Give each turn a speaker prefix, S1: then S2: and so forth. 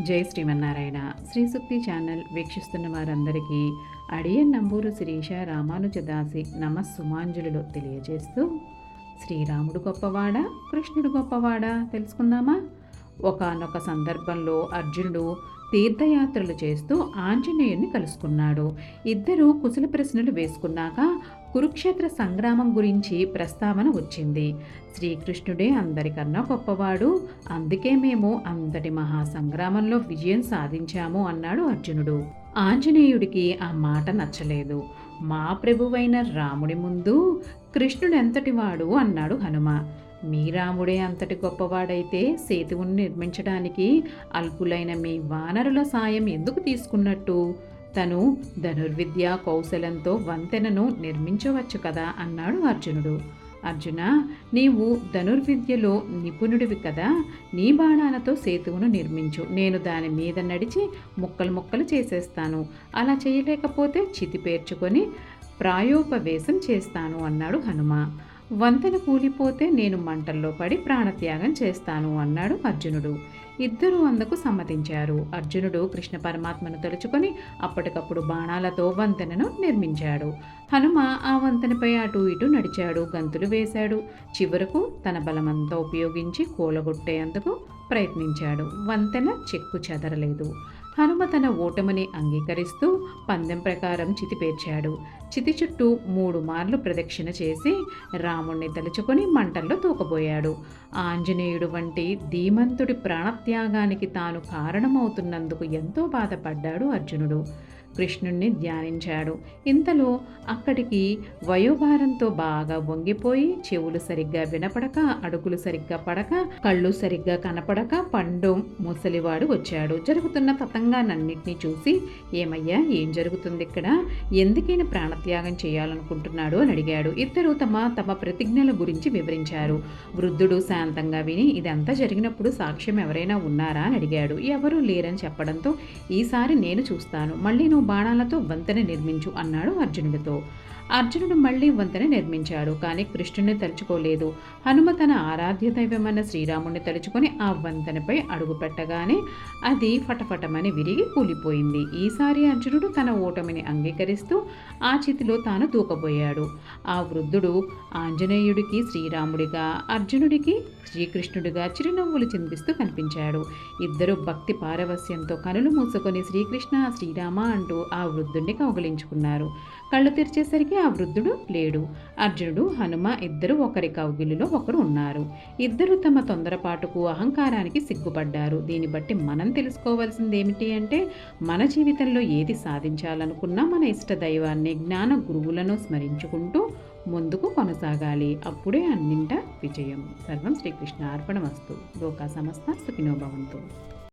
S1: జై శ్రీమన్నారాయణ. శ్రీ సూక్తి ఛానల్ వీక్షిస్తున్న వారందరికీ అడియన్ నంబూరు శిరీష రామానుజదాసి నమస్సుమాంజలులు తెలియజేస్తూ, శ్రీరాముడు గొప్పవాడా కృష్ణుడు గొప్పవాడా తెలుసుకుందామా? ఒకానొక సందర్భంలో అర్జునుడు తీర్థయాత్రలు చేస్తూ ఆంజనేయుని కలుసుకున్నాడు. ఇద్దరు కుశల ప్రశ్నలు వేసుకున్నాక కురుక్షేత్ర సంగ్రామం గురించి ప్రస్తావన వచ్చింది. శ్రీకృష్ణుడే అందరికన్నా గొప్పవాడు, అందుకే మేము అంతటి మహాసంగ్రామంలో విజయం సాధించాము అన్నాడు అర్జునుడు. ఆంజనేయుడికి ఆ మాట నచ్చలేదు. మా ప్రభువైన రాముడి ముందు కృష్ణుడెంతటివాడు అన్నాడు హనుమ. మీ రాముడే అంతటి గొప్పవాడైతే సేతువును నిర్మించడానికి అల్పులైన మీ వానరుల సాయం ఎందుకు తీసుకున్నట్టు? తను ధనుర్విద్య కౌశలంతో వంతెనను నిర్మించవచ్చు కదా అన్నాడు అర్జునుడు. అర్జున, నీవు ధనుర్విద్యలో నిపుణుడివి కదా, నీ బాణాలతో సేతువును నిర్మించు, నేను దాని మీద నడిచి ముక్కలు ముక్కలు చేసేస్తాను. అలా చేయలేకపోతే చితి పేర్చుకొని ప్రాయోపవేశం చేస్తాను అన్నాడు హనుమ. వంతెన కూలిపోతే నేను మంటల్లో పడి ప్రాణత్యాగం చేస్తాను అన్నాడు అర్జునుడు. ఇద్దరూ అందుకు సమ్మతించారు. అర్జునుడు కృష్ణ పరమాత్మను తలుచుకొని అప్పటికప్పుడు బాణాలతో వంతెనను నిర్మించాడు. హనుమ ఆ వంతెనపై అటు ఇటు నడిచాడు, గంతులు వేశాడు. చివరకు తన బలమంతా ఉపయోగించి కూలగొట్టేందుకు ప్రయత్నించాడు. వంతెన చెక్కు చెదరలేదు. హనుమ తన ఓటమిని అంగీకరిస్తూ పందెం ప్రకారం చితి పేర్చాడు. చితి చుట్టూ 3 మార్లు ప్రదక్షిణ చేసి రాముణ్ణి తలుచుకొని మంటల్లో తూకబోయాడు. ఆంజనేయుడు వంటి ధీమంతుడి ప్రాణత్యాగానికి తాను కారణమవుతున్నందుకు ఎంతో బాధపడ్డాడు అర్జునుడు. కృష్ణుణ్ణి ధ్యానించాడు. ఇంతలో అక్కడికి వయోభారంతో బాగా వంగిపోయి చెవులు సరిగ్గా వినపడక, అడుగులు సరిగ్గా పడక, కళ్ళు సరిగ్గా కనపడక పండు ముసలివాడు వచ్చాడు. జరుగుతున్న తతంగానన్నింటినీ చూసి, ఏమయ్యా, ఏం జరుగుతుంది ఇక్కడ? ఎందుకైనా ప్రాణత్యాగం చేయాలనుకుంటున్నాడు అని అడిగాడు. ఇద్దరు తమ తమ ప్రతిజ్ఞల గురించి వివరించారు. వృద్ధుడు శాంతంగా విని, ఇదంతా జరిగినప్పుడు సాక్ష్యం ఎవరైనా ఉన్నారా అని అడిగాడు. ఎవరూ లేరని చెప్పడంతో, ఈసారి నేను చూస్తాను, మళ్ళీ నువ్వు బాణాలతో వంతెన నిర్మించు అన్నాడు అర్జునుడితో. అర్జునుడు మళ్ళీ వంతెన నిర్మించాడు, కానీ కృష్ణుని తలుచుకోలేదు. హనుమ తన ఆరాధ్య దైవమైన శ్రీరాముడిని తలుచుకొని ఆ వంతెనపై అడుగు పెట్టగానే అది ఫటఫటమని విరిగి కూలిపోయింది. ఈసారి అర్జునుడు తన ఓటమిని అంగీకరిస్తూ ఆ చితిలో తాను దూకబోయాడు. ఆ వృద్ధుడు ఆంజనేయుడికి శ్రీరాముడిగా, అర్జునుడికి శ్రీకృష్ణుడిగా చిరునవ్వులు చిందిస్తూ కనిపించాడు. ఇద్దరు భక్తి పారవస్యంతో కనులు మూసుకొని శ్రీకృష్ణ శ్రీరామ అంటూ ఆ వృద్ధుడిని కౌగిలించుకున్నారు. కళ్ళు తెరిచేసరికి ఆ వృద్ధుడు లేడు. అర్జునుడు హనుమ ఇద్దరు ఒకరి కౌగిలిలో ఒకరు ఉన్నారు. ఇద్దరు తమ తొందరపాటుకు అహంకారానికి సిగ్గుపడ్డారు. దీన్ని బట్టి మనం తెలుసుకోవాల్సింది ఏమిటి అంటే, మన జీవితంలో ఏది సాధించాలనుకున్నా మన ఇష్ట దైవాన్ని, జ్ఞాన గురువులను స్మరించుకుంటూ ముందుకు కొనసాగాలి. అప్పుడే అన్నింట విజయం. సర్వం శ్రీకృష్ణ అర్పణమస్తు. లోకా సమస్త సుఖినో భవంతు.